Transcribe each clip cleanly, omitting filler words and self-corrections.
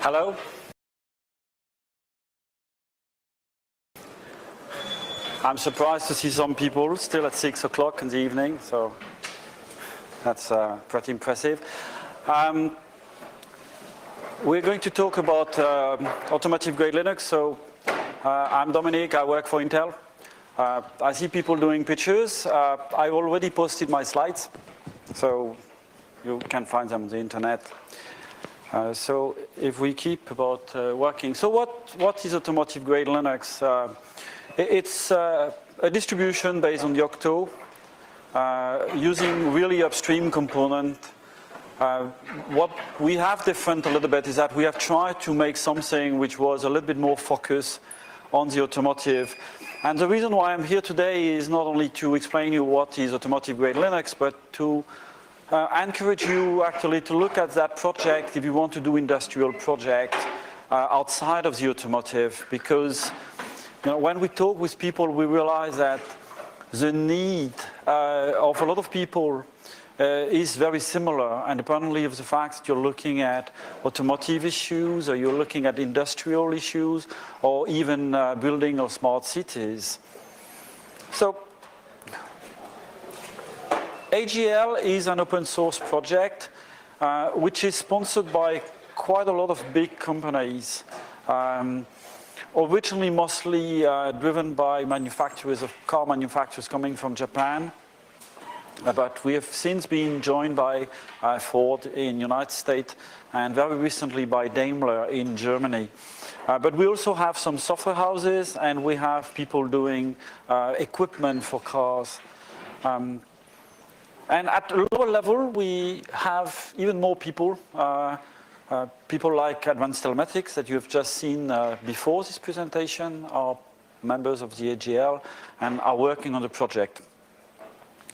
Hello. I'm surprised to see some people still at 6 o'clock in the evening, so that's pretty impressive. We're going to talk about automotive-grade Linux. So I'm Dominic, I work for Intel. I see people doing pictures. I already posted my slides, so you can find them on the internet. So if we keep about working. So what is automotive-grade Linux? It's a distribution based on Yocto, using really upstream component. What we have different a little bit is that we have tried to make something which was a little bit more focused on the automotive. And the reason why I'm here today is not only to explain you what is automotive-grade Linux, but to encourage you actually to look at that project if you want to do industrial project outside of the automotive, because when we talk with people, we realize that the need of a lot of people is very similar, and dependently of the fact that you're looking at automotive issues, or you're looking at industrial issues, or even building of smart cities. So AGL is an open source project which is sponsored by quite a lot of big companies. Originally mostly driven by manufacturers of car manufacturers coming from Japan. But we have since been joined by Ford in the United States and very recently by Daimler in Germany. But we also have some software houses, and we have people doing equipment for cars. And at a lower level, we have even more people. People like Advanced Telematics that you have just seen before this presentation are members of the AGL and are working on the project.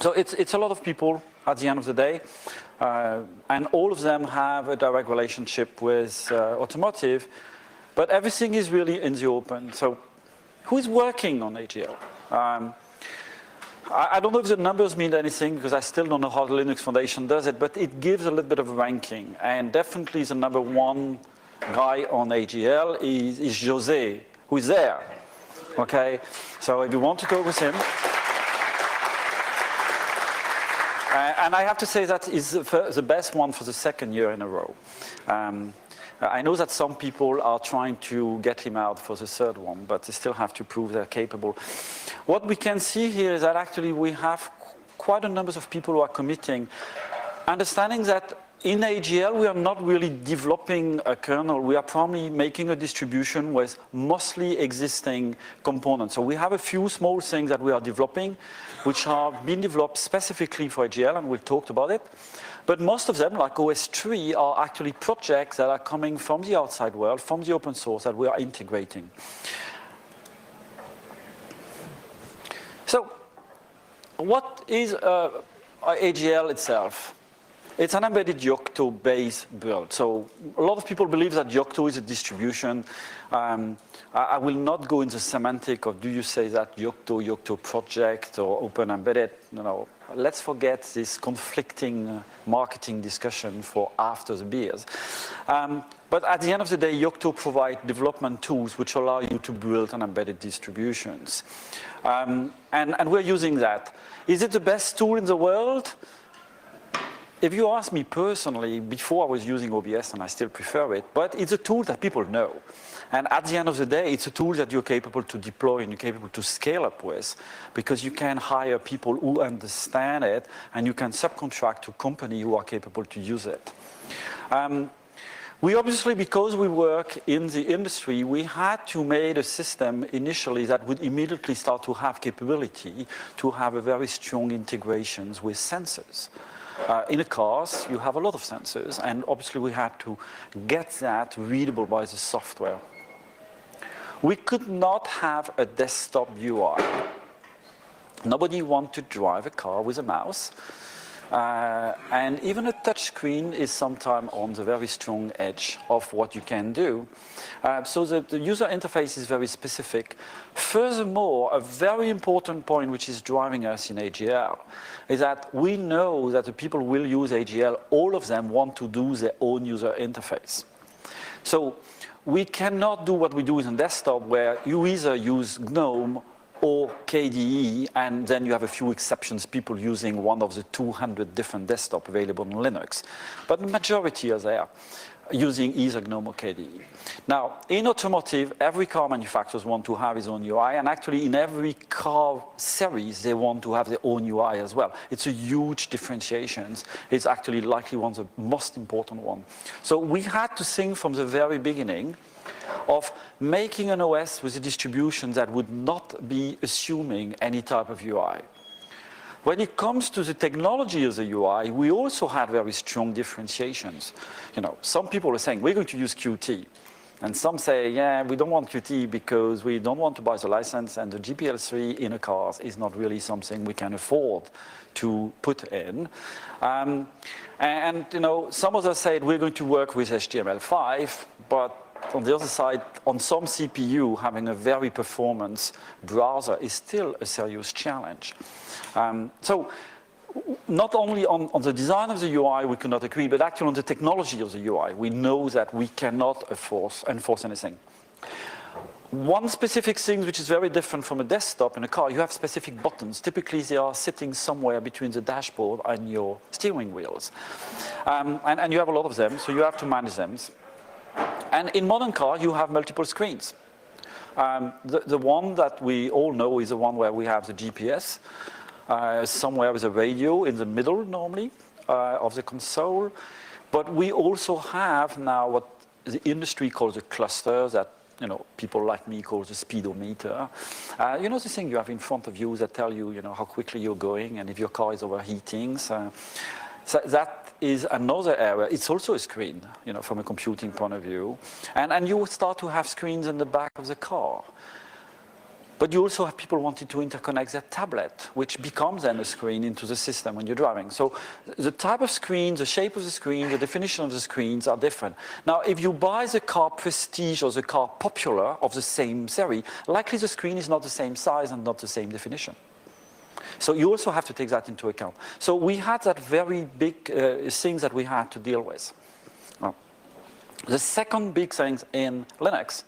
So it's a lot of people at the end of the day, and all of them have a direct relationship with automotive, but everything is really in the open. So who is working on AGL? I don't know if the numbers mean anything, because I still don't know how the Linux Foundation does it, but it gives a little bit of a ranking. And definitely the number one guy on AGL is Jose, who is there. Okay, so if you want to talk with him. And I have to say that is the best one for the second year in a row. I know that some people are trying to get him out for the third one, but they still have to prove they're capable. What we can see here is that actually we have quite a number of people who are committing, understanding that in AGL we are not really developing a kernel, we are probably making a distribution with mostly existing components. So we have a few small things that we are developing, which are being developed specifically for AGL, and we've talked about it. But most of them, like OS3, are actually projects that are coming from the outside world, from the open source that we are integrating. So what is AGL itself? It's an embedded Yocto-based build. So a lot of people believe that Yocto is a distribution. I will not go into semantic of do you say that Yocto project or open embedded. No, let's forget this conflicting marketing discussion for after the beers. But at the end of the day, Yocto provides development tools which allow you to build an embedded distributions. And we're using that. Is it the best tool in the world? If you ask me personally, before I was using OBS and I still prefer it, but it's a tool that people know. And at the end of the day, it's a tool that you're capable to deploy and you're capable to scale up with, because you can hire people who understand it and you can subcontract to companies who are capable to use it. We obviously, because we work in the industry, we had to make a system initially that would immediately start to have capability to have a very strong integrations with sensors. In the cars, you have a lot of sensors, and obviously we had to get that readable by the software. We could not have a desktop UI. Nobody wants to drive a car with a mouse. And even a touch screen is sometimes on the very strong edge of what you can do. So the user interface is very specific. Furthermore, a very important point which is driving us in AGL is that we know that the people who will use AGL, all of them want to do their own user interface. So we cannot do what we do in desktop, where you either use GNOME or KDE, and then you have a few exceptions, people using one of the 200 different desktop available on Linux. But the majority are there, using either GNOME or KDE. Now, in automotive, every car manufacturer wants to have its own UI, and actually in every car series, they want to have their own UI as well. It's a huge differentiation. It's actually likely one of the most important ones. So we had to think from the very beginning of making an OS with a distribution that would not be assuming any type of UI. When it comes to the technology of the UI, we also had very strong differentiations. You know, some people are saying, we're going to use Qt. And some say, yeah, we don't want Qt because we don't want to buy the license, and the GPL3 in a car is not really something we can afford to put in. And you know, some others said, we're going to work with HTML5, but on the other side, on some CPU, having a very performance browser is still a serious challenge. So not only on the design of the UI we cannot agree, but actually on the technology of the UI, we know that we cannot enforce anything. One specific thing which is very different from a desktop in a car, you have specific buttons. Typically, they are sitting somewhere between the dashboard and your steering wheels. And you have a lot of them, so you have to manage them. And in modern car, you have multiple screens. The one that we all know is the one where we have the GPS, somewhere with a radio in the middle, normally, of the console. But we also have now what the industry calls a cluster that, you know, people like me call the speedometer. You know, the thing you have in front of you that tell you, you know, how quickly you're going and if your car is overheating. So that is another area. It's also a screen, you know, from a computing point of view. And you start to have screens in the back of the car. But you also have people wanting to interconnect their tablet, which becomes then a screen into the system when you're driving. So the type of screen, the shape of the screen, the definition of the screens are different. Now, if you buy the car Prestige or the car Popular of the same series, likely the screen is not the same size and not the same definition. So you also have to take that into account. So we had that very big thing that we had to deal with. The second big thing in Linux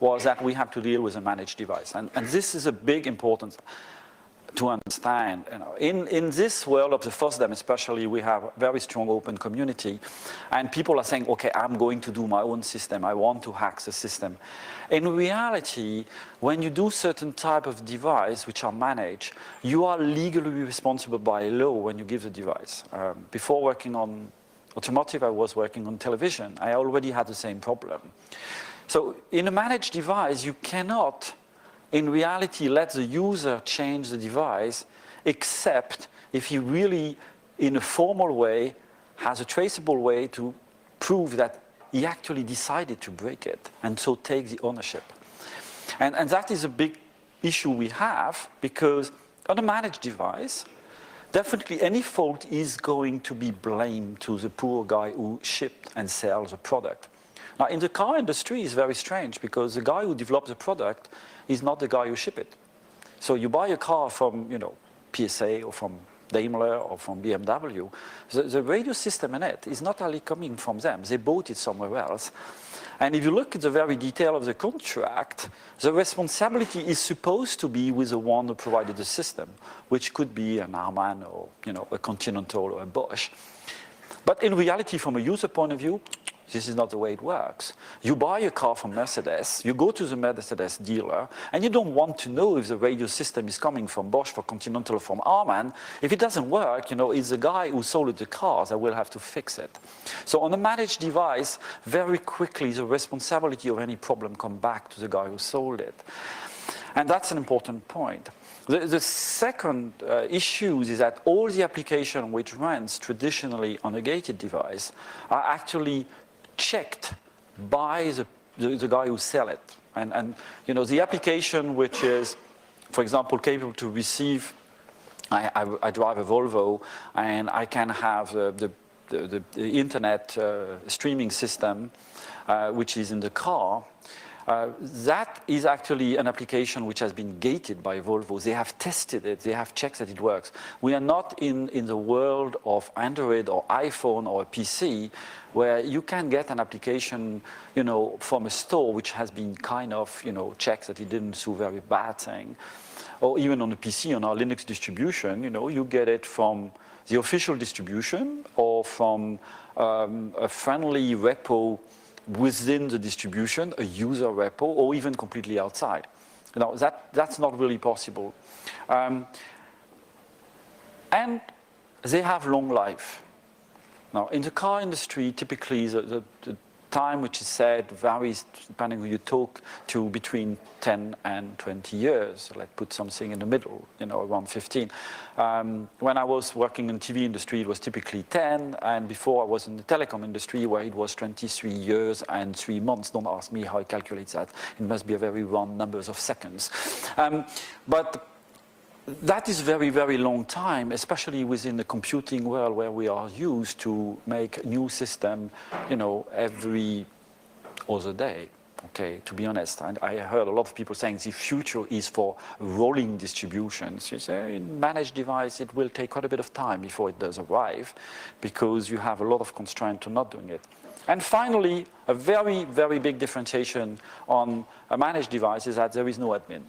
was that we have to deal with a managed device. And this is a big importance to understand. You know, in this world of the FOSDEM especially, we have a very strong open community. And people are saying, okay, I'm going to do my own system. I want to hack the system. In reality, when you do certain type of device which are managed, you are legally responsible by law when you give the device. Before working on automotive, I was working on television. I already had the same problem. So in a managed device, you cannot, in reality, let the user change the device, except if he really, in a formal way, has a traceable way to prove that he actually decided to break it, and so take the ownership. And that is a big issue we have, because on a managed device, definitely any fault is going to be blamed to the poor guy who shipped and sells the product. Now, in the car industry, it's very strange, because the guy who developed the product is not the guy who shipped it. So you buy a car from, you know, PSA or from Daimler or from BMW, the radio system in it is not only coming from them. They bought it somewhere else. And if you look at the very detail of the contract, the responsibility is supposed to be with the one who provided the system, which could be an Harman or, you know, a Continental or a Bosch. But in reality, from a user point of view, this is not the way it works. You buy a car from Mercedes, you go to the Mercedes dealer, and you don't want to know if the radio system is coming from Bosch, from Continental, or from Harman. If it doesn't work, you know, it's the guy who sold the car that will have to fix it. So on a managed device, very quickly the responsibility of any problem comes back to the guy who sold it. And that's an important point. The second issue is that all the application which runs traditionally on a gated device are actually checked by the guy who sells it. And you know, the application which is, for example, capable to receive, I drive a Volvo, and I can have the internet streaming system, which is in the car. That is actually an application which has been gated by Volvo. They have tested it. They have checked that it works. We are not in the world of Android or iPhone or a PC where you can get an application, from a store which has been kind of, checked that it didn't do very bad thing. Or even on a PC, on our Linux distribution, you get it from the official distribution or from a friendly repo within the distribution, a user repo, or even completely outside. That's not really possible. And they have long life. Now, in the car industry, typically the time which is said varies depending on who you talk to, between 10 and 20 years. Let's put something in the middle, around 15. When I was working in the TV industry, it was typically 10, and before I was in the telecom industry where it was 23 years and 3 months. Don't ask me how I calculate that. It must be a very round numbers of seconds. But that is very, very long time, especially within the computing world where we are used to make a new system, every other day. Okay, to be honest, and I heard a lot of people saying the future is for rolling distributions. You say in managed device, it will take quite a bit of time before it does arrive, because you have a lot of constraint to not doing it. And finally, a very, very big differentiation on a managed device is that there is no admin.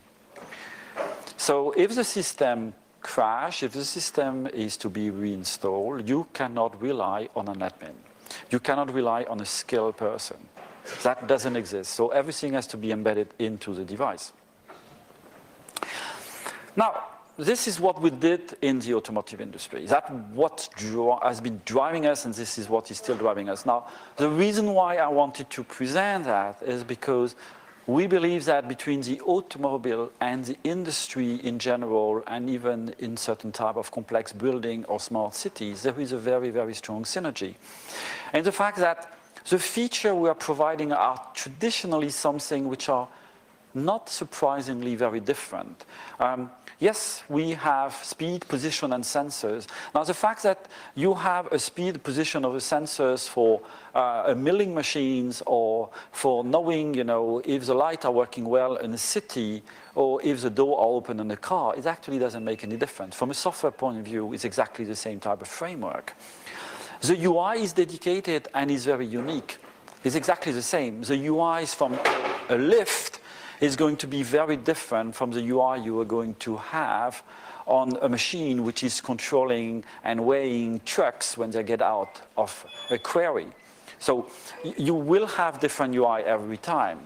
So if the system crashes, if the system is to be reinstalled, you cannot rely on an admin. You cannot rely on a skilled person. That doesn't exist. So everything has to be embedded into the device. Now, this is what we did in the automotive industry. That's what has been driving us, and this is what is still driving us. Now, the reason why I wanted to present that is because we believe that between the automobile and the industry in general, and even in certain type of complex building or smart cities, there is a very, very strong synergy. And the fact that the features we are providing are traditionally something which are not surprisingly very different. Yes, we have speed, position, and sensors. Now, the fact that you have a speed, position of the sensors for milling machines, or for knowing, if the lights are working well in a city, or if the door are open in a car, it actually doesn't make any difference. From a software point of view, it's exactly the same type of framework. The UI is dedicated and is very unique. It's exactly the same. The UI is from a lift is going to be very different from the UI you are going to have on a machine which is controlling and weighing trucks when they get out of a quarry. So you will have different UI every time.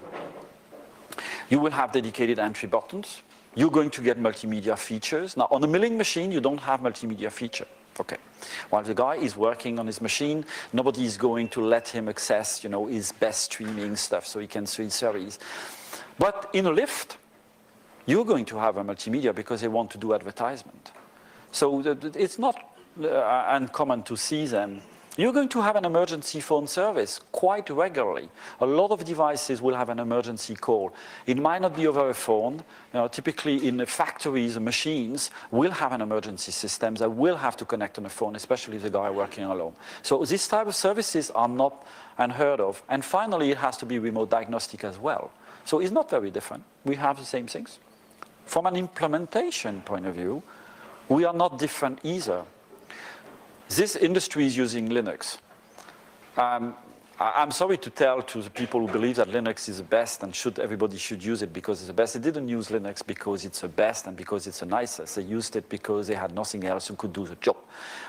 You will have dedicated entry buttons. You're going to get multimedia features. Now, on a milling machine, you don't have multimedia feature. Okay. While the guy is working on his machine, nobody is going to let him access, his best streaming stuff so he can see series. But in a lift, you're going to have a multimedia because they want to do advertisement. So it's not uncommon to see them. You're going to have an emergency phone service quite regularly. A lot of devices will have an emergency call. It might not be over a phone. Typically in the factories, the machines will have an emergency system that will have to connect on a phone, especially the guy working alone. So this type of services are not unheard of. And finally, it has to be remote diagnostic as well. So it's not very different. We have the same things. From an implementation point of view, we are not different either. This industry is using Linux. I'm sorry to tell to the people who believe that Linux is the best and everybody should use it because it's the best. They didn't use Linux because it's the best and because it's the nicest. They used it because they had nothing else who could do the job.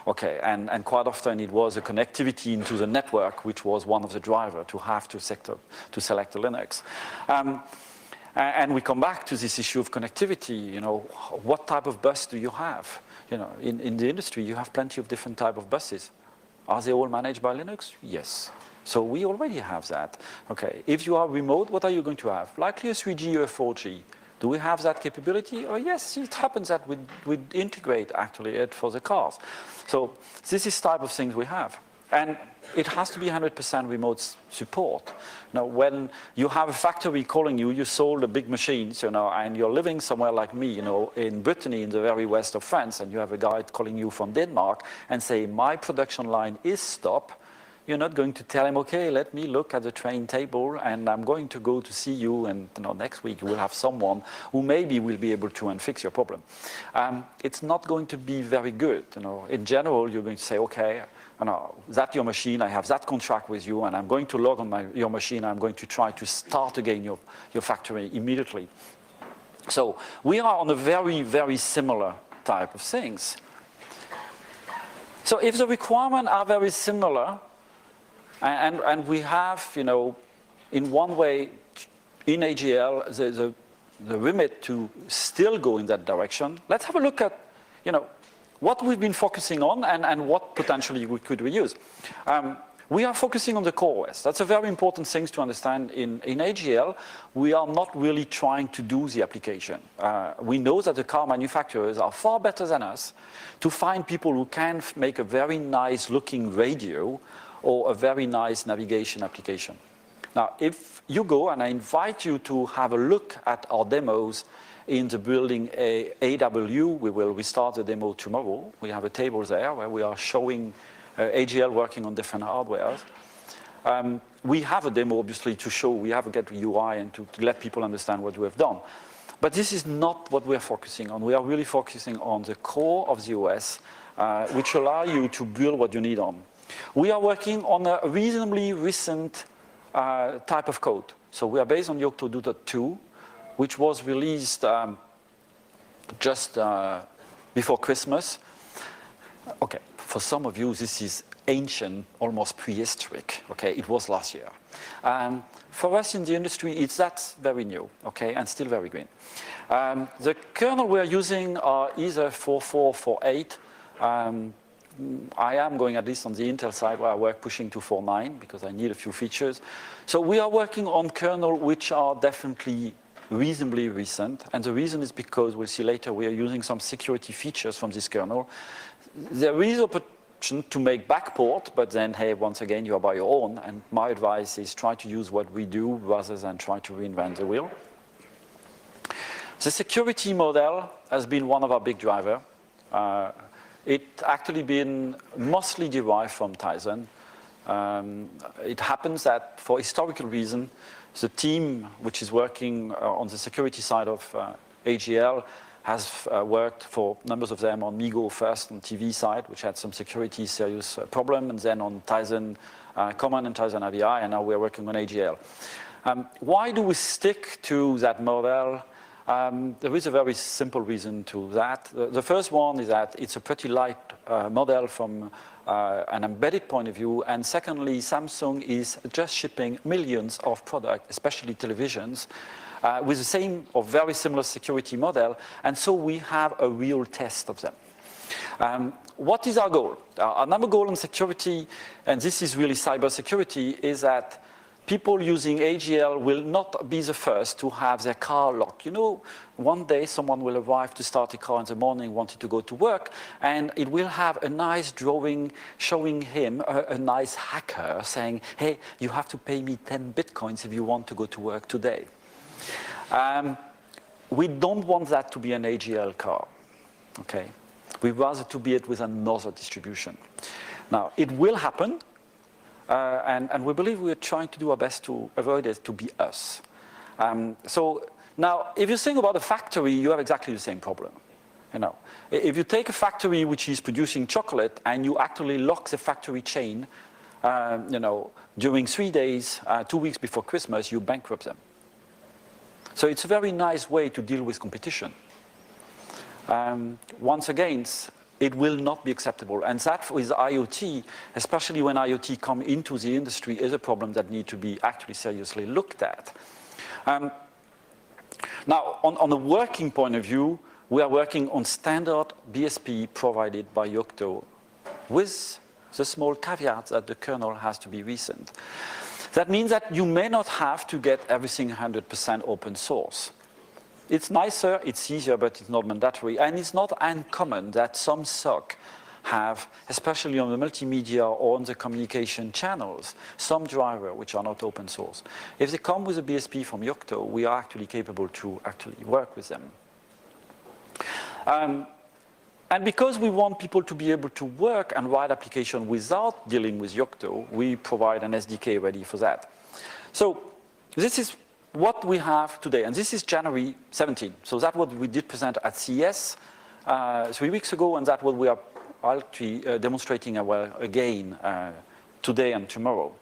Okay, and quite often it was a connectivity into the network, which was one of the drivers to have to select a Linux. And we come back to this issue of connectivity. What type of bus do you have? In the industry, you have plenty of different type of buses. Are they all managed by Linux? Yes. So we already have that. Okay. If you are remote, what are you going to have? Likely a 3G or a 4G. Do we have that capability? Oh, yes, it happens that we integrate actually it for the cars. So this is type of things we have. And it has to be 100% remote support. Now, when you have a factory calling you, you sold a big machines, and you're living somewhere like me, in Brittany, in the very west of France, and you have a guy calling you from Denmark and say, my production line is stopped. you're not going to tell him, okay, let me look at the train table and I'm going to go to see you, and next week you will have someone who maybe will be able to fix your problem. It's not going to be very good. In general, you're going to say, okay, that's your machine, I have that contract with you, and I'm going to log on your machine, I'm going to try to start again your factory immediately. So we are on a very, very similar type of things. So if the requirements are very similar, and we have, in one way, in AGL, the remit to still go in that direction, let's have a look at, what we've been focusing on and what potentially we could reuse. We are focusing on the core OS. That's a very important thing to understand. In AGL, we are not really trying to do the application. We know that the car manufacturers are far better than us to find people who can make a very nice looking radio or a very nice navigation application. Now, if you go, and I invite you to have a look at our demos in the building AW, we will restart the demo tomorrow. We have a table there where we are showing AGL working on different hardwares. We have a demo, obviously, to show. We have a get UI and to let people understand what we have done. But this is not what we're focusing on. We are really focusing on the core of the OS, which allow you to build what you need on. We are working on a reasonably recent type of code. So we are based on Yocto 2.2, which was released just before Christmas. Okay, for some of you, this is ancient, almost prehistoric. Okay, it was last year. For us in the industry, that's very new, okay, and still very green. The kernel we're using are either 4.4, 4.8. I am going, at least on the Intel side, where I work pushing to 4.9 because I need a few features. So we are working on kernel which are definitely reasonably recent, and the reason is because, we'll see later, we are using some security features from this kernel. There is option to make backport, but then, hey, once again, you are by your own, and my advice is try to use what we do rather than try to reinvent the wheel. The security model has been one of our big drivers. It actually been mostly derived from Tizen. It happens that for historical reason, the team which is working on the security side of AGL has worked for numbers of them on Migo first on TV side, which had some security serious problem, and then on Tizen Common and Tizen AVI, and now we're working on AGL. Why do we stick to that model? There is a very simple reason to that. The first one is that it's a pretty light model from an embedded point of view, and secondly, Samsung is just shipping millions of products, especially televisions, with the same or very similar security model, and so we have a real test of them. What is our goal? Our number goal in security, and this is really cybersecurity, is that people using AGL will not be the first to have their car locked. One day someone will arrive to start a car in the morning, wanting to go to work, and it will have a nice drawing showing him a nice hacker saying, hey, you have to pay me 10 bitcoins if you want to go to work today. We don't want that to be an AGL car, okay? We'd rather to be it with another distribution. Now, it will happen. And we believe we're trying to do our best to avoid it to be us. So now, if you think about a factory, you have exactly the same problem. If you take a factory which is producing chocolate and you actually lock the factory chain, during 3 days, 2 weeks before Christmas, you bankrupt them. So it's a very nice way to deal with competition. Once again, it will not be acceptable. And that with IoT, especially when IoT come into the industry, is a problem that needs to be actually seriously looked at. Now, on a working point of view, we are working on standard BSP provided by Yocto with the small caveat that the kernel has to be recent. That means that you may not have to get everything 100% open source. It's nicer, it's easier, but it's not mandatory. And it's not uncommon that some SOC have, especially on the multimedia or on the communication channels, some drivers which are not open source. If they come with a BSP from Yocto, we are actually capable to actually work with them. And because we want people to be able to work and write application without dealing with Yocto, we provide an SDK ready for that. So this is what we have today, and this is January 17. So that's what we did present at CES 3 weeks ago, and that's what we are actually demonstrating again today and tomorrow.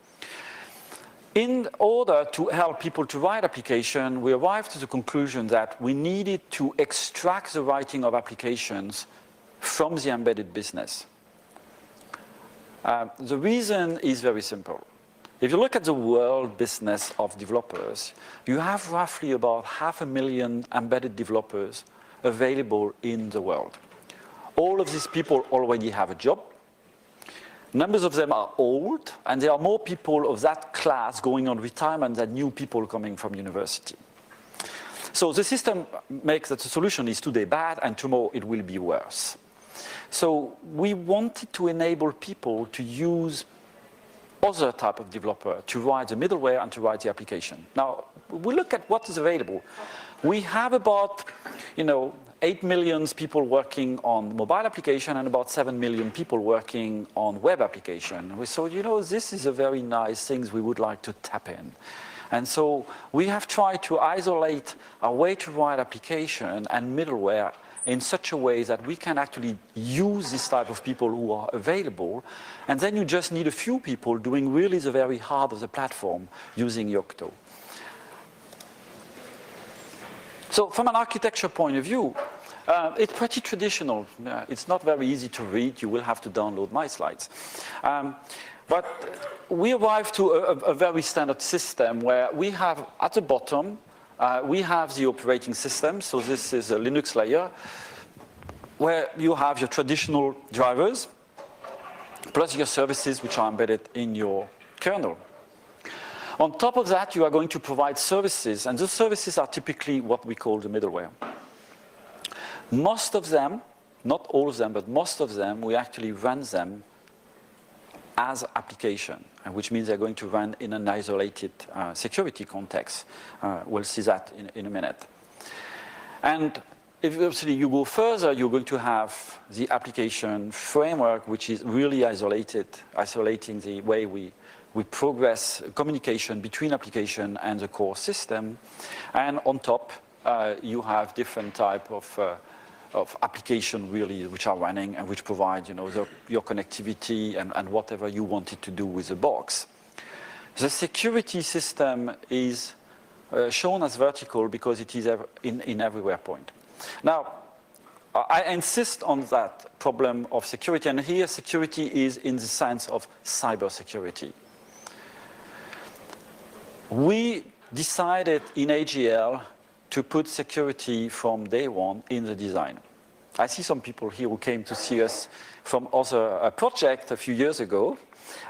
In order to help people to write application, we arrived to the conclusion that we needed to extract the writing of applications from the embedded business. The reason is very simple. If you look at the world business of developers, you have roughly about 500,000 embedded developers available in the world. All of these people already have a job. Numbers of them are old, and there are more people of that class going on retirement than new people coming from university. So the system makes that the solution is today bad, and tomorrow it will be worse. So we wanted to enable people to use other type of developer to write the middleware and to write the application. Now, we look at what is available. We have about, 8 million people working on mobile application and about 7 million people working on web application. We thought, this is a very nice thing we would like to tap in. And so we have tried to isolate our way to write application and middleware in such a way that we can actually use this type of people who are available, and then you just need a few people doing really the very heart of the platform using Yocto. So from an architecture point of view, it's pretty traditional. It's not very easy to read. You will have to download my slides. But we arrived to a very standard system where we have at the bottom, we have the operating system. So this is a Linux layer where you have your traditional drivers plus your services which are embedded in your kernel. On top of that, you are going to provide services, and those services are typically what we call the middleware. Most of them, not all of them, but most of them, we actually run them as application, which means they're going to run in an isolated security context. We'll see that in a minute. And if obviously you go further, you're going to have the application framework, which is really isolating the way we progress communication between application and the core system. And on top, you have different type of application really which are running and which provide your connectivity and whatever you wanted to do with the box. The security system is shown as vertical because it is in everywhere point. Now, I insist on that problem of security, and here security is in the sense of cybersecurity. We decided in AGL to put security from day one in the design. I see some people here who came to see us from other project a few years ago,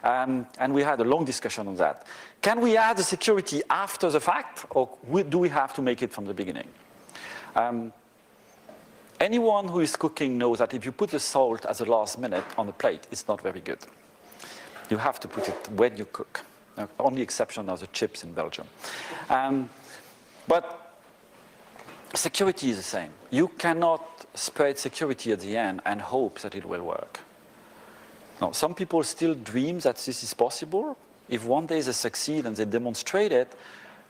and we had a long discussion on that. Can we add the security after the fact, or do we have to make it from the beginning? Anyone who is cooking knows that if you put the salt at the last minute on the plate, it's not very good. You have to put it when you cook. The only exception are the chips in Belgium. But security is the same. You cannot spread security at the end and hope that it will work. Now, some people still dream that this is possible. If one day they succeed and they demonstrate it,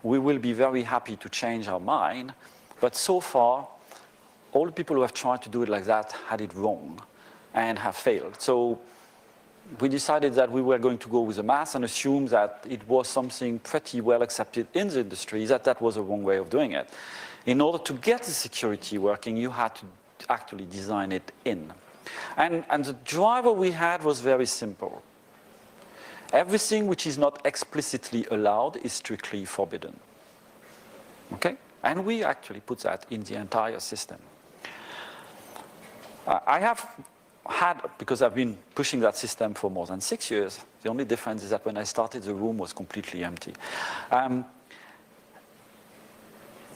we will be very happy to change our mind. But so far, all the people who have tried to do it like that had it wrong and have failed. So we decided that we were going to go with the math and assume that it was something pretty well accepted in the industry, that was a wrong way of doing it. In order to get the security working, you had to actually design it in. And the driver we had was very simple. Everything which is not explicitly allowed is strictly forbidden. Okay? And we actually put that in the entire system. I have had, because I've been pushing that system for more than 6 years, the only difference is that when I started, the room was completely empty.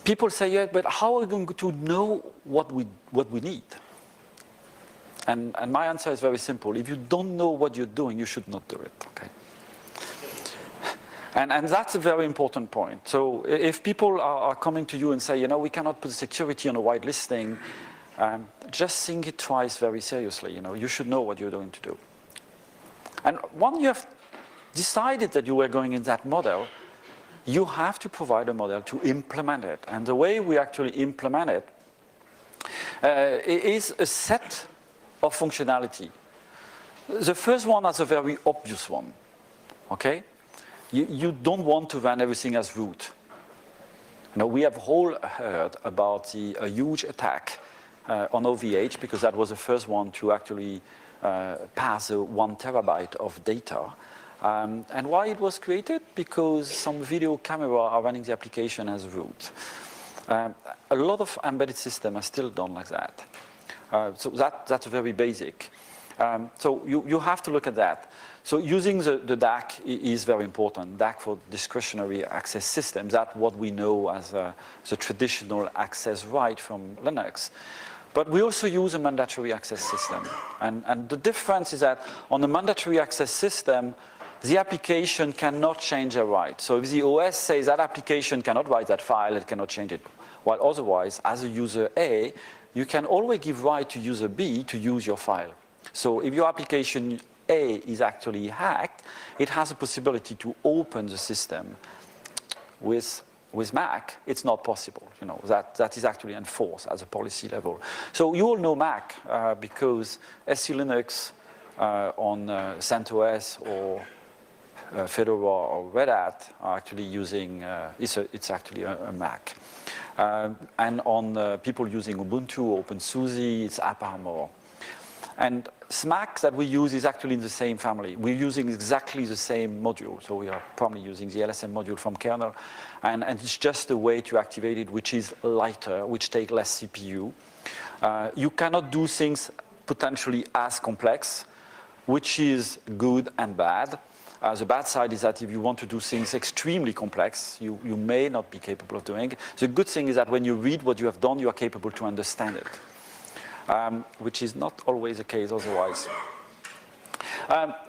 People say, yeah, but how are we going to know what we need? And my answer is very simple. If you don't know what you're doing, you should not do it, okay? And that's a very important point. So if people are coming to you and say, we cannot put security on a white listing, just think it twice very seriously. You should know what you're going to do. And once you have decided that you were going in that model, you have to provide a model to implement it. And the way we actually implement it is a set of functionality. The first one is a very obvious one, okay? You don't want to run everything as root. We have all heard about a huge attack on OVH, because that was the first one to actually pass 1 terabyte of data. And why it was created? Because some video camera are running the application as root. A lot of embedded systems are still done like that. So that's very basic. So you have to look at that. So using the DAC is very important. DAC for discretionary access system. That's what we know as the traditional access right from Linux. But we also use a mandatory access system. And the difference is that on a mandatory access system, the application cannot change a write. So if the OS says that application cannot write that file, it cannot change it. While otherwise, as a user A, you can always give right to user B to use your file. So if your application A is actually hacked, it has a possibility to open the system. With Mac, it's not possible. That is actually enforced as a policy level. So you all know Mac because SC Linux on CentOS or Fedora or Red Hat are actually using, it's actually a Mac. And on people using Ubuntu, OpenSUSE, it's AppArmor. And SMAC that we use is actually in the same family. We're using exactly the same module. So we are probably using the LSM module from kernel. And it's just a way to activate it, which is lighter, which takes less CPU. You cannot do things potentially as complex, which is good and bad. The bad side is that if you want to do things extremely complex, you may not be capable of doing. The good thing is that when you read what you have done, you are capable to understand it, which is not always the case otherwise.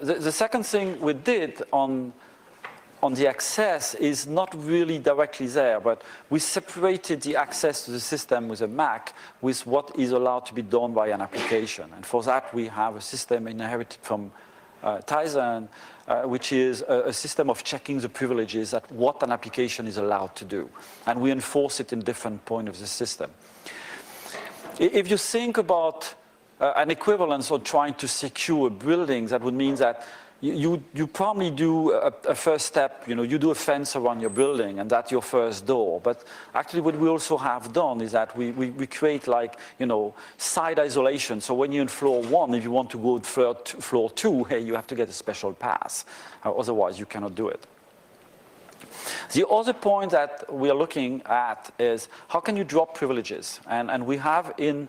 The second thing we did on the access is not really directly there, but we separated the access to the system with a Mac with what is allowed to be done by an application. And for that, we have a system inherited from Tizen, which is a system of checking the privileges at what an application is allowed to do. And we enforce it in different points of the system. If you think about an equivalence of trying to secure buildings, that would mean that you probably do a first step, you do a fence around your building, and that's your first door. But actually what we also have done is that we create side isolation. So when you're in floor 1, if you want to go to floor 2, hey, you have to get a special pass. Otherwise, you cannot do it. The other point that we are looking at is how can you drop privileges? And we have in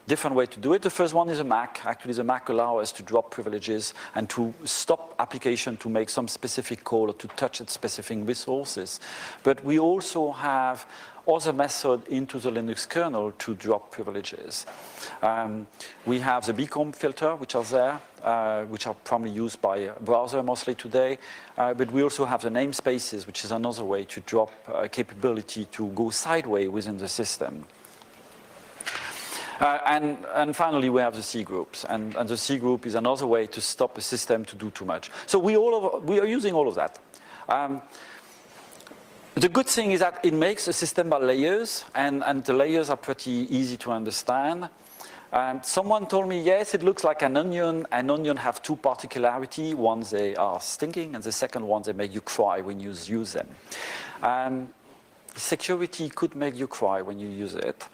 different way to do it. The first one is a Mac. Actually, the Mac allows us to drop privileges and to stop application to make some specific call or to touch its specific resources. But we also have other methods into the Linux kernel to drop privileges. We have the beacon filter, which are there, which are probably used by a browser mostly today. But we also have the namespaces, which is another way to drop capability to go sideways within the system. And finally, we have the C groups. And the C group is another way to stop a system to do too much. So we are using all of that. The good thing is that it makes a system by layers, and the layers are pretty easy to understand. Someone told me, yes, it looks like an onion. An onion have two particularities. One, they are stinking, and the second one, they make you cry when you use them. Security could make you cry when you use it.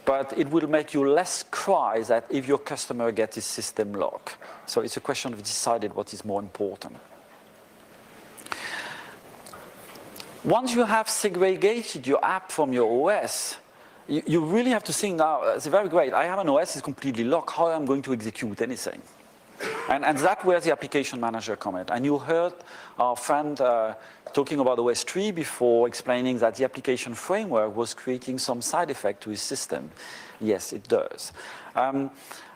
But it will make you less cry that if your customer gets his system locked. So it's a question of deciding what is more important. Once you have segregated your app from your OS, you really have to think now, it's very great, I have an OS, it's completely locked, how am I going to execute anything? And that's where the application manager comes in. And you heard our friend talking about OS3 before, explaining that the application framework was creating some side effect to his system. Yes, it does.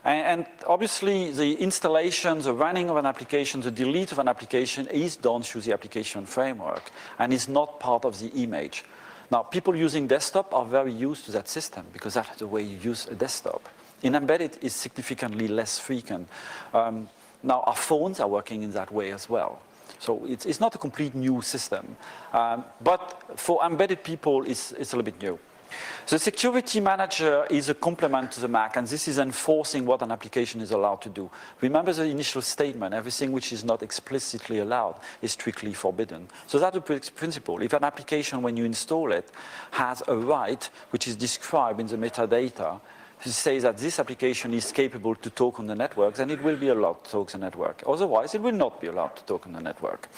And obviously, the installation, the running of an application, the delete of an application is done through the application framework and is not part of the image. Now, people using desktop are very used to that system because that's the way you use a desktop. In embedded, it's significantly less frequent. Now, our phones are working in that way as well. So it's not a complete new system. But for embedded people, it's a little bit new. The security manager is a complement to the Mac, and this is enforcing what an application is allowed to do. Remember the initial statement, everything which is not explicitly allowed is strictly forbidden. So that's the principle. If an application, when you install it, has a right which is described in the metadata, to say that this application is capable to talk on the network, then it will be allowed to talk on the network. Otherwise, it will not be allowed to talk on the network.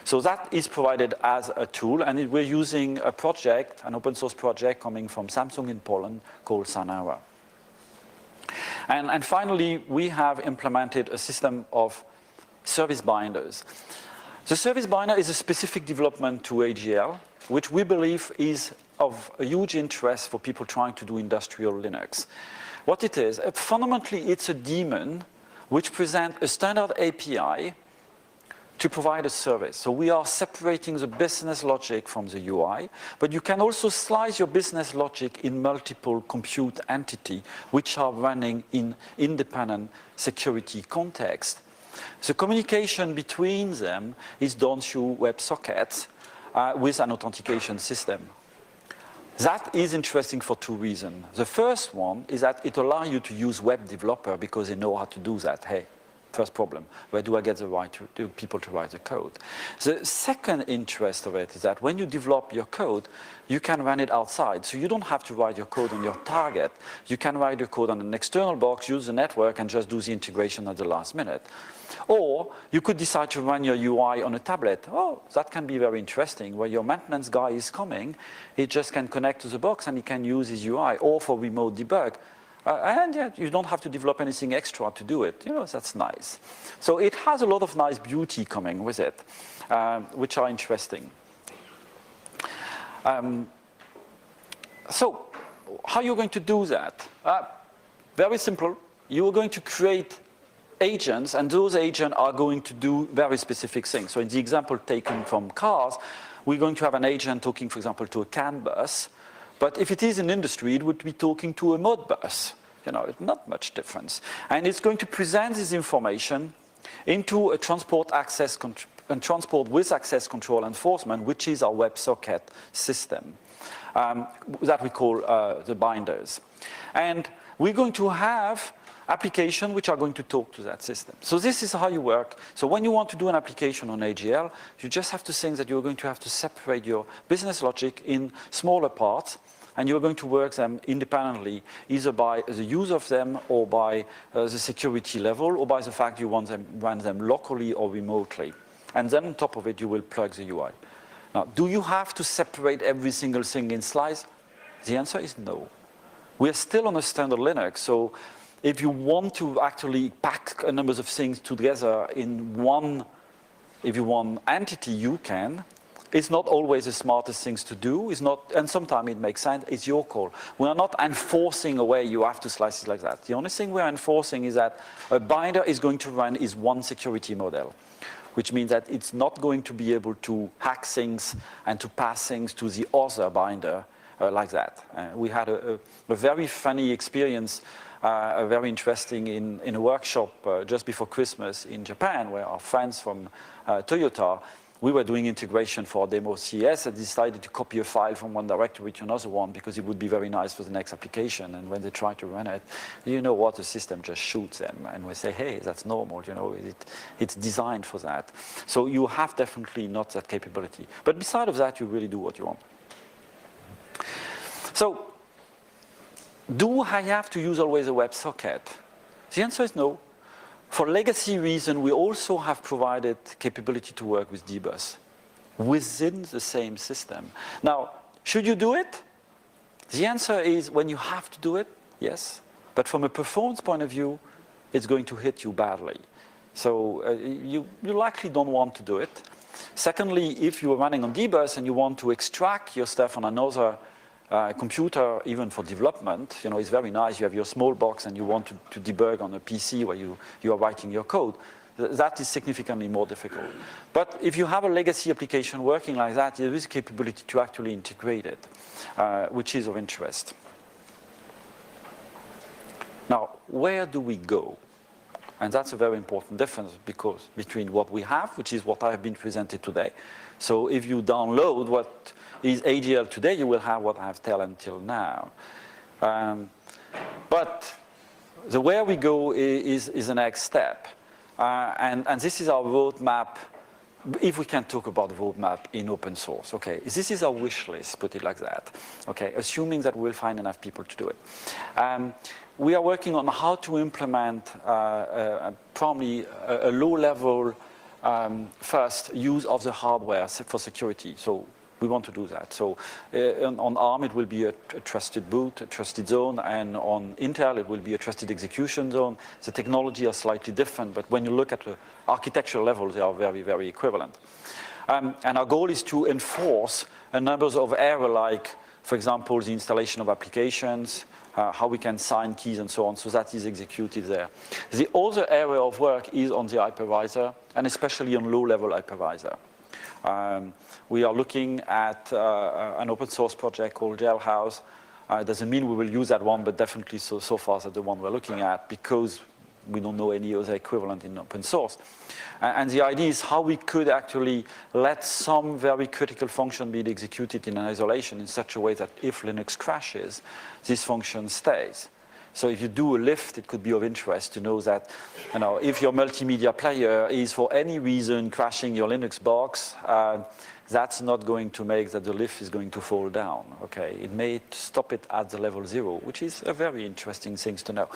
So that is provided as a tool, and we're using a project, an open source project coming from Samsung in Poland called Sanara. And finally, we have implemented a system of service binders. The service binder is a specific development to AGL, which we believe is of a huge interest for people trying to do industrial Linux. What it is, fundamentally, it's a daemon which presents a standard API to provide a service. So we are separating the business logic from the UI, but you can also slice your business logic in multiple compute entities which are running in independent security context. The communication between them is done through WebSockets with an authentication system. That is interesting for two reasons. The first one is that it allows you to use web developer because they know how to do that. Hey, first problem, where do I get the right people to write the code? The second interest of it is that when you develop your code, you can run it outside. So you don't have to write your code on your target. You can write your code on an external box, use the network, and just do the integration at the last minute. Or you could decide to run your UI on a tablet. Oh, that can be very interesting. Where your maintenance guy is coming, he just can connect to the box and he can use his UI, or for remote debug. And yet you don't have to develop anything extra to do it. You know, that's nice. So it has a lot of nice beauty coming with it, which are interesting. So how are you going to do that? Very simple. You are going to create agents, and those agents are going to do very specific things. So in the example taken from cars, we're going to have an agent talking, for example, to a CAN bus. But if it is in industry, it would be talking to a Modbus. You know, not much difference. And it's going to present this information into a transport access and transport with access control enforcement, which is our WebSocket system that we call the binders. And we're going to have applications which are going to talk to that system. So this is how you work. So when you want to do an application on AGL, you just have to think that you're going to have to separate your business logic in smaller parts, and you're going to work them independently, either by the use of them or by the security level, or by the fact you want them run them locally or remotely. And then on top of it, you will plug the UI. Now, do you have to separate every single thing in slice? The answer is no. We're still on a standard Linux, so if you want to actually pack a number of things together in one, if you want entity, you can. It's not always the smartest things to do. It's not, and sometimes it makes sense. It's your call. We are not enforcing a way you have to slice it like that. The only thing we're enforcing is that a binder is going to run is one security model, which means that it's not going to be able to hack things and to pass things to the other binder like that. We had a very funny experience, very interesting in a workshop just before Christmas in Japan, where our friends from Toyota, we were doing integration for demo CS and decided to copy a file from one directory to another one because it would be very nice for the next application. And when they try to run it, you know what, the system just shoots them. And we say, hey, that's normal, you know, it's designed for that. So you have definitely not that capability. But beside of that, you really do what you want. So, do I have to use always a WebSocket? The answer is no. For legacy reason, we also have provided capability to work with dbus within the same system. Now, should you do it? The answer is when you have to do it, yes. But from a performance point of view, it's going to hit you badly. So you likely don't want to do it. Secondly, if you are running on dbus and you want to extract your stuff on another computer, even for development, it's very nice. You have your small box and you want to debug on a PC where you are writing your code. That is significantly more difficult. But if you have a legacy application working like that, there is capability to actually integrate it, which is of interest. Now, where do we go? And that's a very important difference between what we have, which is what I have been presented today. So if you download what is AGL today, you will have what I have told until now. But the where we go is the next step. And this is our roadmap, if we can talk about the roadmap in open source. Okay, this is our wish list, put it like that. Okay, assuming that we'll find enough people to do it. We are working on how to implement probably a low-level first use of the hardware for security. So we want to do that. So on ARM, it will be a trusted boot, a trusted zone, and on Intel, it will be a trusted execution zone. The technology are slightly different, but when you look at the architectural level, they are very, very equivalent. And our goal is to enforce a number of areas like, for example, the installation of applications, how we can sign keys and so on, so that is executed there. The other area of work is on the hypervisor, and especially on low-level hypervisor. We are looking at an open source project called Jailhouse. Doesn't mean we will use that one, but definitely so far that's the one we're looking at, because we don't know any other equivalent in open source. And the idea is how we could actually let some very critical function be executed in an isolation in such a way that if Linux crashes, this function stays. So if you do a lift, it could be of interest to know that, if your multimedia player is for any reason crashing your Linux box, that's not going to make that the lift is going to fall down. Okay, it may stop it at the level 0, which is a very interesting thing to know.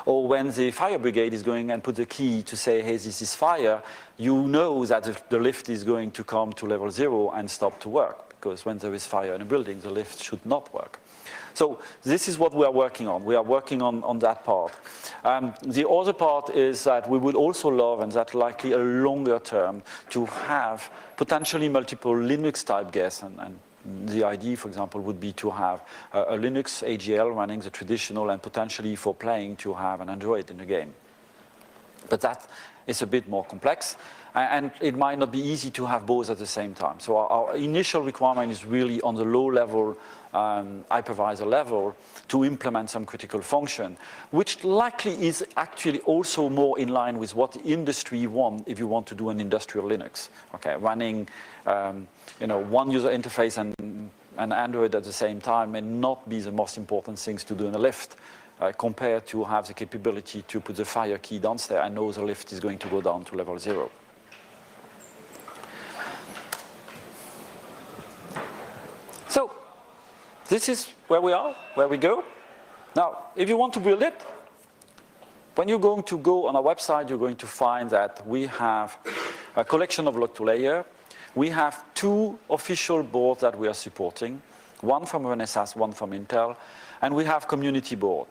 Or when the fire brigade is going and put the key to say, hey, this is fire, you know that the lift is going to come to level 0 and stop to work, because when there is fire in a building, the lift should not work. So this is what we are working on. We are working on that part. The other part is that we would also love, and that's likely a longer term, to have potentially multiple Linux type guests. And the idea, for example, would be to have a Linux AGL running the traditional, and potentially for playing to have an Android in the game. But that is a bit more complex. And it might not be easy to have both at the same time. So our initial requirement is really on the low-level hypervisor level to implement some critical function, which likely is actually also more in line with what the industry wants if you want to do an industrial Linux. Okay, running one user interface and Android at the same time may not be the most important things to do in a lift. Compared to have the capability to put the fire key downstairs and know the lift is going to go down to level 0. So this is where we are, where we go. Now, if you want to build it, when you're going to go on our website, you're going to find that we have a collection of log2layer. We have 2 official boards that we are supporting, one from Renesas, one from Intel, and we have community board,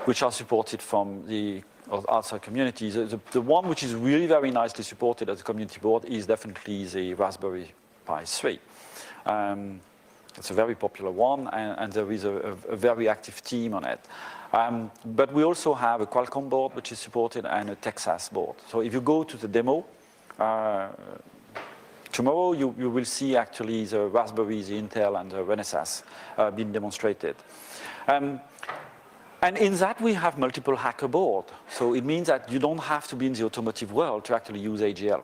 which are supported from the outside communities. The one which is really very nicely supported as a community board is definitely the Raspberry Pi 3. It's a very popular one, and there is a very active team on it. But we also have a Qualcomm board, which is supported, and a Texas board. So if you go to the demo, tomorrow you will see actually the Raspberry, the Intel, and the Renesas being demonstrated. And in that, we have multiple hacker board. So it means that you don't have to be in the automotive world to actually use AGL.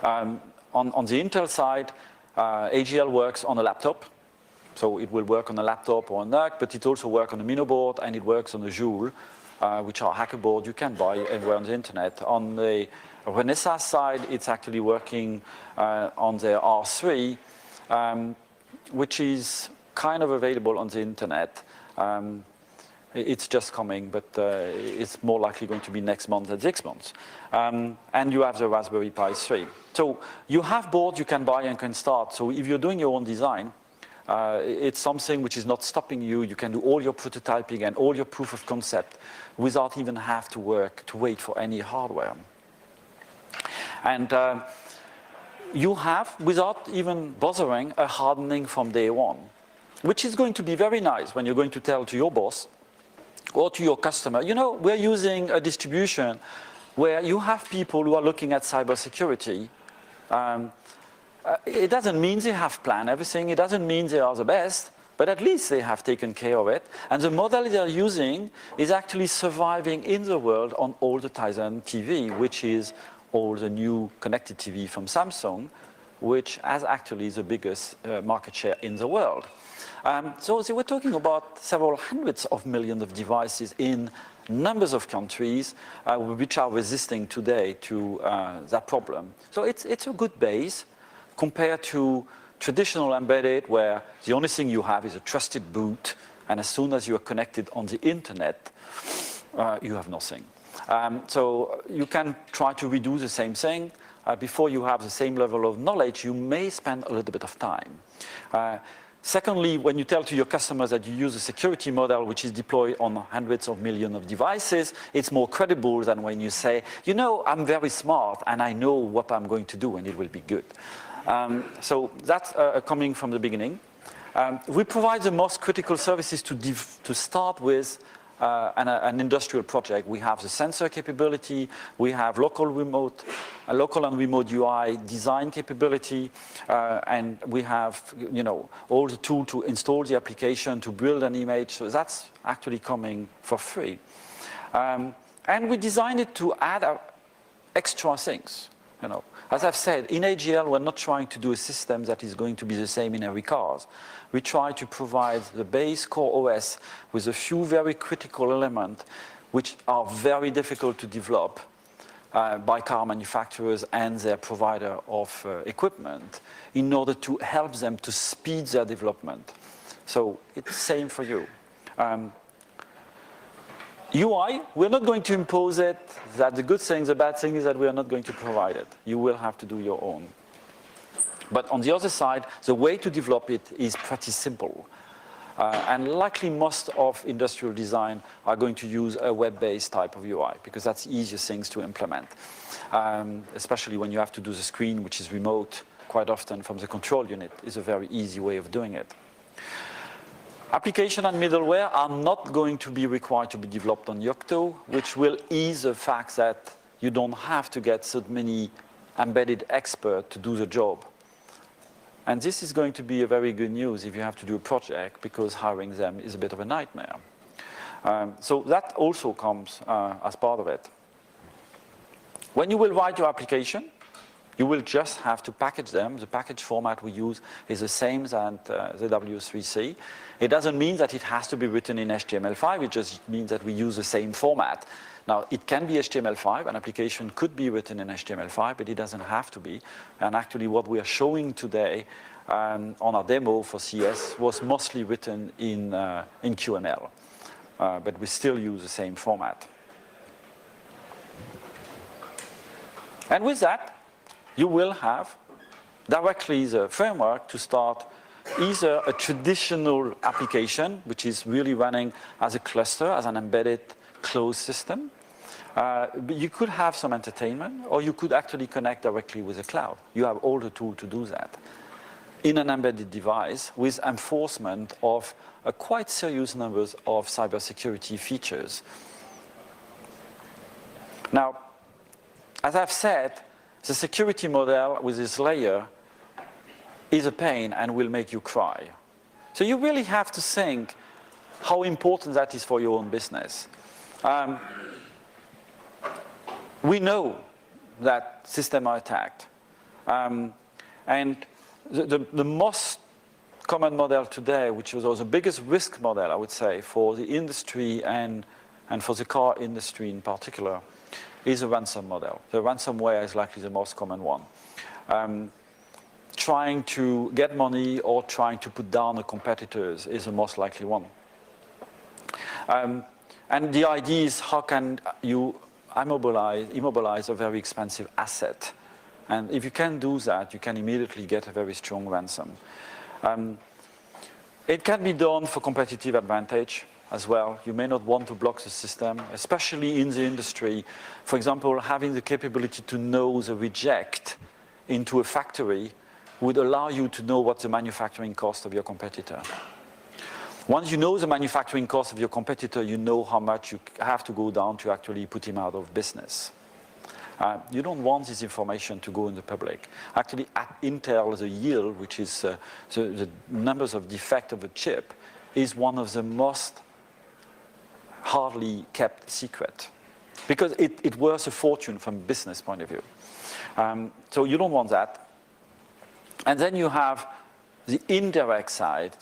On the Intel side, AGL works on a laptop. So it will work on a laptop or a NUC, but it also works on a Minoboard, and it works on a Joule, which are hacker board you can buy anywhere on the internet. On the Renesas side, it's actually working on the R3, which is kind of available on the internet. It's just coming, but it's more likely going to be next month than 6 months. And you have the Raspberry Pi 3. So you have boards you can buy and can start. So if you're doing your own design, it's something which is not stopping you. You can do all your prototyping and all your proof of concept without even have to wait for any hardware. And you have, without even bothering, a hardening from day one, which is going to be very nice when you're going to tell to your boss or to your customer, we're using a distribution where you have people who are looking at cybersecurity. It doesn't mean they have planned everything. It doesn't mean they are the best, but at least they have taken care of it. And the model they're using is actually surviving in the world on all the Tizen TV, which is all the new connected TV from Samsung, which has actually the biggest market share in the world. So they were talking about several hundreds of millions of devices in numbers of countries which are resisting today to that problem. So it's a good base compared to traditional embedded, where the only thing you have is a trusted boot, and as soon as you are connected on the internet, you have nothing. So you can try to redo the same thing. Before you have the same level of knowledge, you may spend a little bit of time. Secondly, when you tell to your customers that you use a security model which is deployed on hundreds of millions of devices, it's more credible than when you say, you know, I'm very smart and I know what I'm going to do and it will be good. So that's coming from the beginning. We provide the most critical services to start with an industrial project. We have the sensor capability, we have local and remote UI design capability, and we have, you know, all the tools to install the application, to build an image. So that's actually coming for free. And we designed it to add extra things, you know. As I've said, in AGL, we're not trying to do a system that is going to be the same in every car. We try to provide the base core OS with a few very critical elements which are very difficult to develop by car manufacturers and their provider of equipment in order to help them to speed their development. So it's the same for you. UI, we're not going to impose it. That the good thing, the bad thing is that we are not going to provide it. You will have to do your own. But on the other side, the way to develop it is pretty simple. And likely most of industrial design are going to use a web-based type of UI because that's the easiest things to implement, especially when you have to do the screen, which is remote quite often from the control unit, is a very easy way of doing it. Application and middleware are not going to be required to be developed on Yocto, which will ease the fact that you don't have to get so many embedded experts to do the job. And this is going to be a very good news if you have to do a project, because hiring them is a bit of a nightmare. So that also comes as part of it. When you will write your application, you will just have to package them. The package format we use is the same as the W3C. It doesn't mean that it has to be written in HTML5. It just means that we use the same format. Now, it can be HTML5. An application could be written in HTML5, but it doesn't have to be. And actually, what we are showing today on our demo for CS was mostly written in QML. But we still use the same format. And with that, you will have directly the framework to start either a traditional application, which is really running as a cluster, as an embedded closed system. But you could have some entertainment, or you could actually connect directly with the cloud. You have all the tools to do that in an embedded device with enforcement of a quite serious numbers of cybersecurity features. Now, as I've said, the security model with this layer is a pain and will make you cry. So you really have to think how important that is for your own business. We know that systems are attacked. And the most common model today, which was the biggest risk model, I would say, for the industry and for the car industry in particular, is a ransom model. The ransomware is likely the most common one. Trying to get money or trying to put down the competitors is the most likely one. And the idea is, how can you immobilize a very expensive asset? And if you can do that, you can immediately get a very strong ransom. It can be done for competitive advantage as well. You may not want to block the system, especially in the industry. For example, having the capability to know the reject into a factory would allow you to know what the manufacturing cost of your competitor. Once you know the manufacturing cost of your competitor, you know how much you have to go down to actually put him out of business. You don't want this information to go in the public. Actually, at Intel, the yield, which is the numbers of defect of a chip, is one of the most hardly kept secret, because it worth a fortune from a business point of view. So you don't want that. And then you have the indirect side,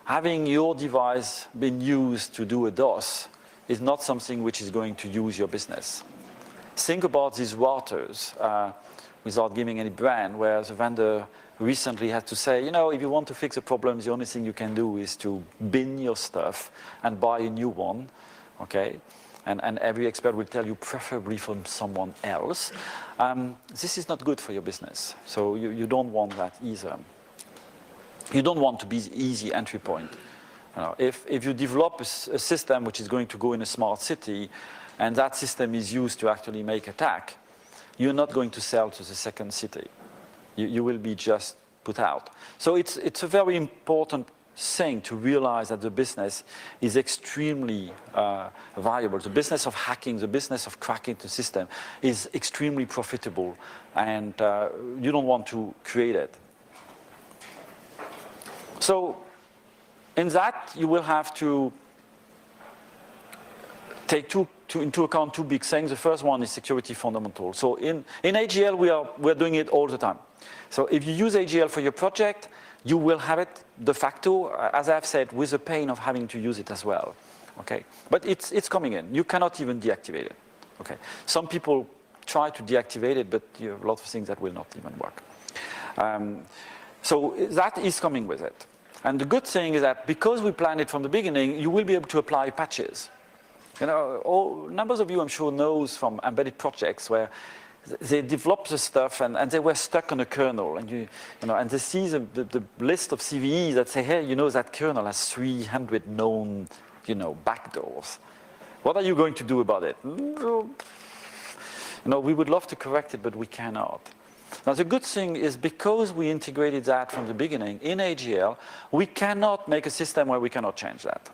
having your device been used to do a DOS is not something which is going to use your business. Think about these routers, without giving any brand, where the vendor recently had to say, if you want to fix a problem, the only thing you can do is to bin your stuff and buy a new one, okay? And every expert will tell you preferably from someone else. This is not good for your business. So you don't want that either. You don't want to be the easy entry point. If you develop a system which is going to go in a smart city, and that system is used to actually make attack, you're not going to sell to the second city. You will be just put out. So it's a very important thing to realize that the business is extremely valuable. The business of hacking, the business of cracking the system is extremely profitable, and you don't want to create it. So in that, you will have to take into account two big things. The first one is security fundamentals. So in AGL, we're doing it all the time. So if you use AGL for your project, you will have it de facto, as I've said, with the pain of having to use it as well. Okay, but it's coming in. You cannot even deactivate it. Okay, some people try to deactivate it, but you have a lot of things that will not even work. So that is coming with it. And the good thing is that because we planned it from the beginning, you will be able to apply patches. Numbers of you, I'm sure, knows from embedded projects where they developed the stuff and they were stuck on a kernel, and and they see the list of CVEs that say, hey, that kernel has 300 known, backdoors. What are you going to do about it? We would love to correct it, but we cannot. Now, the good thing is because we integrated that from the beginning in AGL, we cannot make a system where we cannot change that.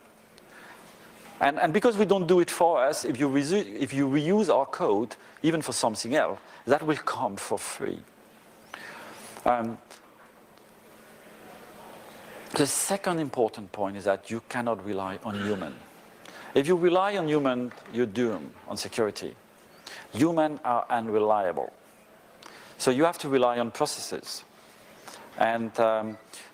And because we don't do it for us, if you reuse our code, even for something else, that will come for free. The second important point is that you cannot rely on human. If you rely on human, you're doomed on security. Humans are unreliable. So you have to rely on processes. And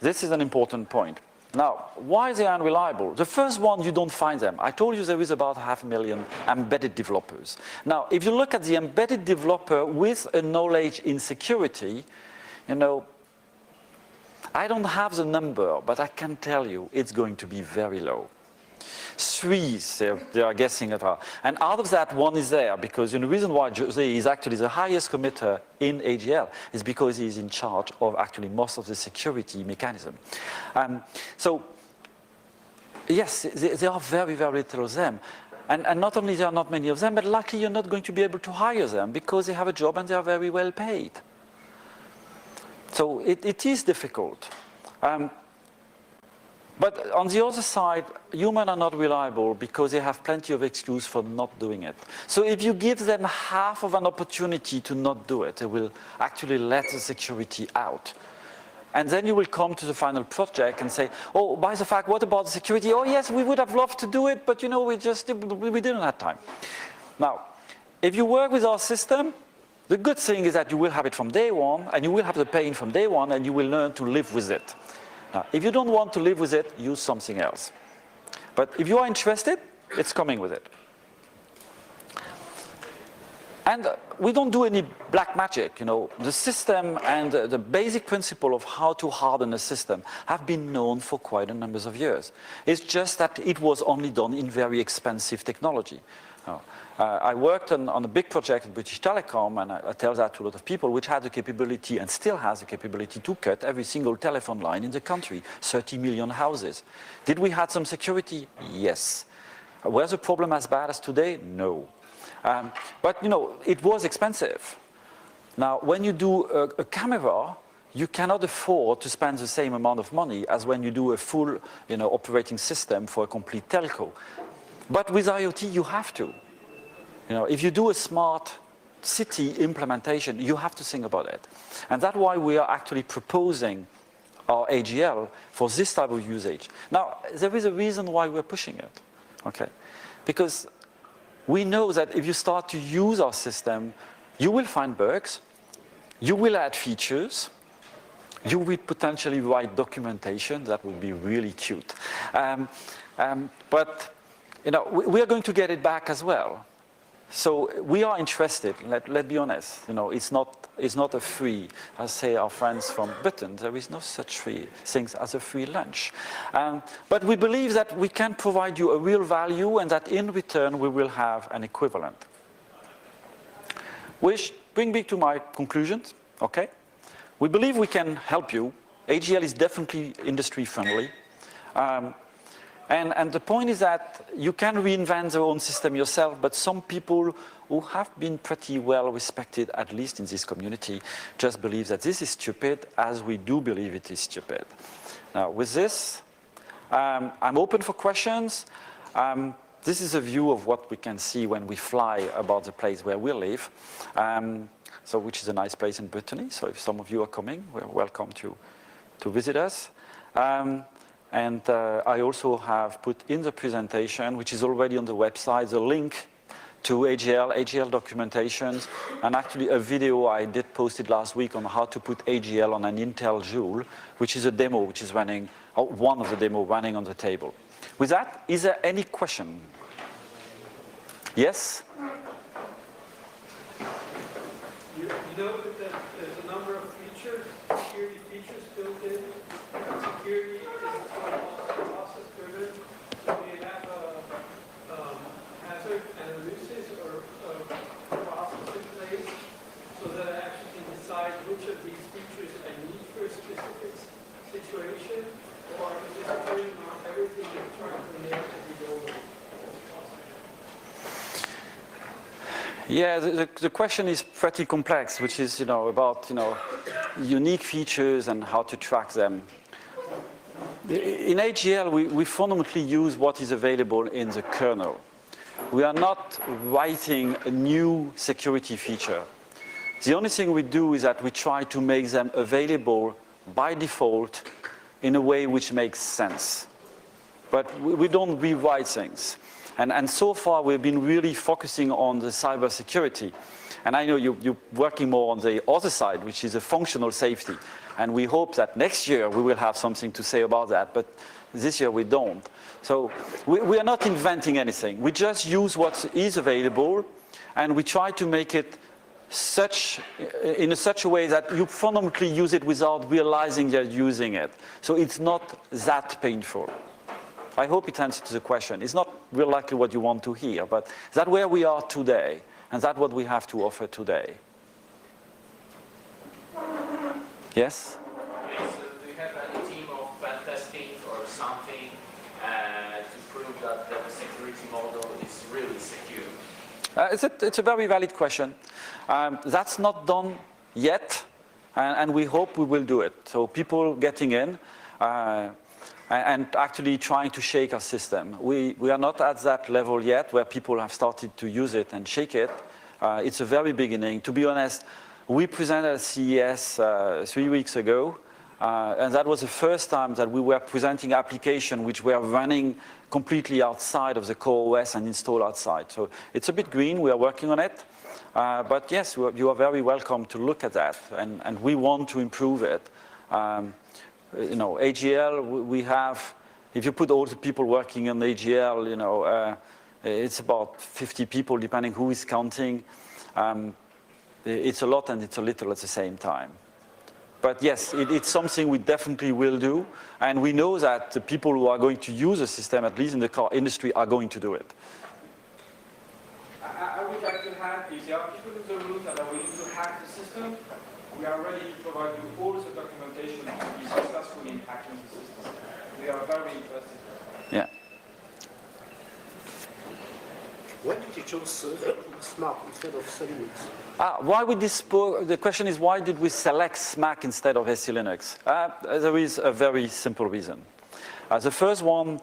this is an important point. Now, why are they unreliable? The first one, you don't find them. I told you there is about 500,000 embedded developers. Now, if you look at the embedded developer with a knowledge in security, I don't have the number, but I can tell you it's going to be very low. 3 they are guessing at. And out of that, 1 is there, because the reason why Jose is actually the highest committer in AGL is because he's in charge of actually most of the security mechanism. So yes, there are very, very little of them. And not only there are not many of them, but luckily you're not going to be able to hire them because they have a job and they are very well paid. So it is difficult. But on the other side, humans are not reliable because they have plenty of excuse for not doing it. So if you give them half of an opportunity to not do it, they will actually let the security out. And then you will come to the final project and say, oh, by the fact, what about the security? Oh, yes, we would have loved to do it, but we didn't have time. Now, if you work with our system, the good thing is that you will have it from day one, and you will have the pain from day one, and you will learn to live with it. Now, if you don't want to live with it, use something else. But if you are interested, it's coming with it. And we don't do any black magic. The system and the basic principle of how to harden a system have been known for quite a number of years. It's just that it was only done in very expensive technology. I worked on a big project at British Telecom, and I tell that to a lot of people, which had the capability and still has the capability to cut every single telephone line in the country, 30 million houses. Did we have some security? Yes. Was the problem as bad as today? No. But it was expensive. Now, when you do a camera, you cannot afford to spend the same amount of money as when you do a full operating system for a complete telco. But with IoT, you have to. If you do a smart city implementation, you have to think about it. And that's why we are actually proposing our AGL for this type of usage. Now, there is a reason why we're pushing it, okay? Because we know that if you start to use our system, you will find bugs, you will add features, you will potentially write documentation that will be really cute. But you know, we are going to get it back as well. So we are interested, let's be honest. You know, it's not a free, as say our friends from Britain, there is no such free things as a free lunch. But we believe that we can provide you a real value and that in return we will have an equivalent. Which brings me to my conclusions, okay? We believe we can help you. AGL is definitely industry friendly. And the point is that you can reinvent your own system yourself, but some people who have been pretty well respected, at least in this community, just believe that this is stupid, as we do believe it is stupid. Now, with this, I'm open for questions. This is a view of what we can see when we fly about the place where we live, so which is a nice place in Brittany. So if some of you are coming, we're welcome to visit us. And I also have put in the presentation, which is already on the website, the link to AGL documentations, and actually a video I did posted last week on how to put AGL on an Intel Joule, which is a demo which is running, or one of the demo running on the table. With that, is there any question? Yes? You know that there's a number of features, security features built in. Security is process driven. Do you have a hazard analysis or process in place so that I actually can decide which of these features I need for a specific situation? Or is it turning on everything and trying to nail every goal? Yeah, the question is pretty complex, which is, you know, about, you know, unique features and how to track them. In AGL, we fundamentally use what is available in the kernel. We are not writing a new security feature. The only thing we do is that we try to make them available by default in a way which makes sense. But we don't rewrite things. And so far, we've been really focusing on the cybersecurity. And I know you're working more on the other side, which is a functional safety. And we hope that next year we will have something to say about that. But this year we don't. So we are not inventing anything. We just use what is available, and we try to make it in such a way that you fundamentally use it without realizing you're using it. So it's not that painful. I hope it answers the question. It's not real likely what you want to hear, but that's where we are today, and that's what we have to offer today. Yes? Yes, do you have any team of pen testing or something to prove that the security model is really secure? It's a very valid question. That's not done yet, and we hope we will do it. So people getting in, and actually trying to shake our system. We are not at that level yet where people have started to use it and shake it. It's a very beginning. To be honest, we presented at CES 3 weeks ago, and that was the first time that we were presenting applications which were running completely outside of the core OS and installed outside. So it's a bit green, we are working on it. But yes, you are very welcome to look at that, and we want to improve it. You know, AGL, we have, if you put all the people working on AGL, you know, it's about 50 people, depending who is counting. It's a lot and it's a little at the same time. But yes, it's something we definitely will do. And we know that the people who are going to use the system, at least in the car industry, are going to do it. I would like to add, if there are people in the room that are willing to hack the system, we are ready to provide you all the documentation to be successful in hacking the system. We are very interested. Yeah. Why did you choose SMART instead of SLinux? Why we the question is, why did we select SMAC instead of SE Linux? There is a very simple reason. The first one,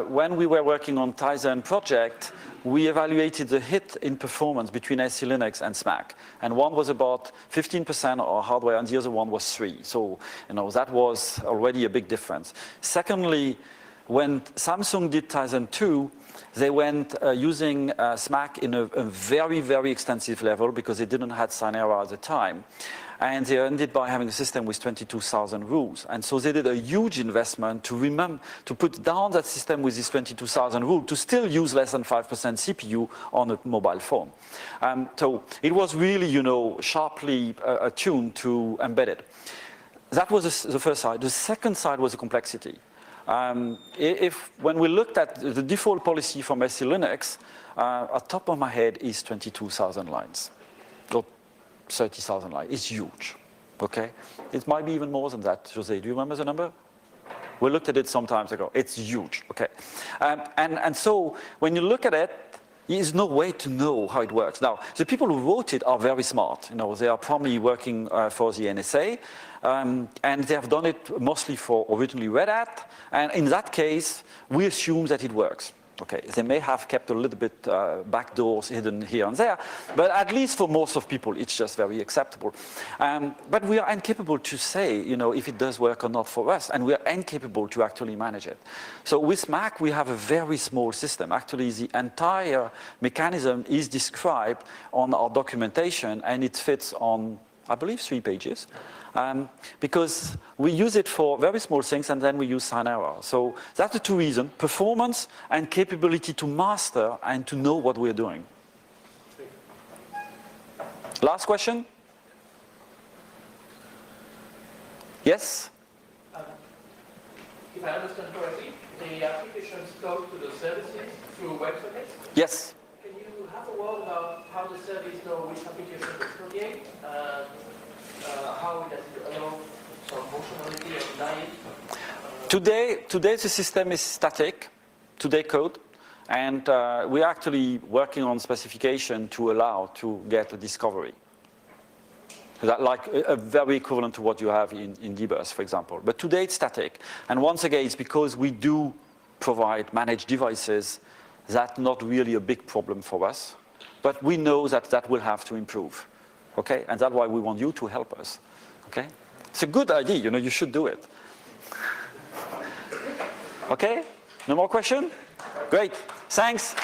when we were working on Tizen project, we evaluated the hit in performance between SE Linux and SMAC. And one was about 15% of hardware, and the other one was 3%. So, that was already a big difference. Secondly, when Samsung did Tizen 2, they went using SMAC in a very, very extensive level because they didn't have Sinera at the time. And they ended by having a system with 22,000 rules. And so they did a huge investment to put down that system with this 22,000 rules to still use less than 5% CPU on a mobile phone. So it was really, sharply attuned to embedded. That was the first side. The second side was the complexity. When we looked at the default policy from SE Linux, at top of my head is 22,000 lines. 30,000 lines. It's huge, okay? It might be even more than that. Jose, do you remember the number? We looked at it some time ago. It's huge, okay? And so when you look at it, there's no way to know how it works. Now, the people who wrote it are very smart. They are probably working for the NSA, and they have done it mostly for originally Red Hat. And in that case, we assume that it works. Okay, they may have kept a little bit back doors hidden here and there, but at least for most of people, it's just very acceptable. But we are incapable to say, if it does work or not for us, and we are incapable to actually manage it. So with Mac, we have a very small system. Actually, the entire mechanism is described on our documentation, and it fits on, I believe, 3 pages. Because we use it for very small things, and then we use Sinera. So that's the 2 reasons: performance and capability to master and to know what we're doing. Last question? Yes? If I understand correctly, the applications go to the services through WebSockets? Yes. Can you have a word about how the service knows which application to propagate? How does it allow some functionality of diet? Today the system is static, today code, and we're actually working on specification to allow to get a discovery. That like a very equivalent to what you have in dbus, for example. But today it's static. And once again, it's because we do provide managed devices. That's not really a big problem for us. But we know that that will have to improve. Okay? And that's why we want you to help us. Okay? It's a good idea, you should do it. Okay? No more question? Great. Thanks.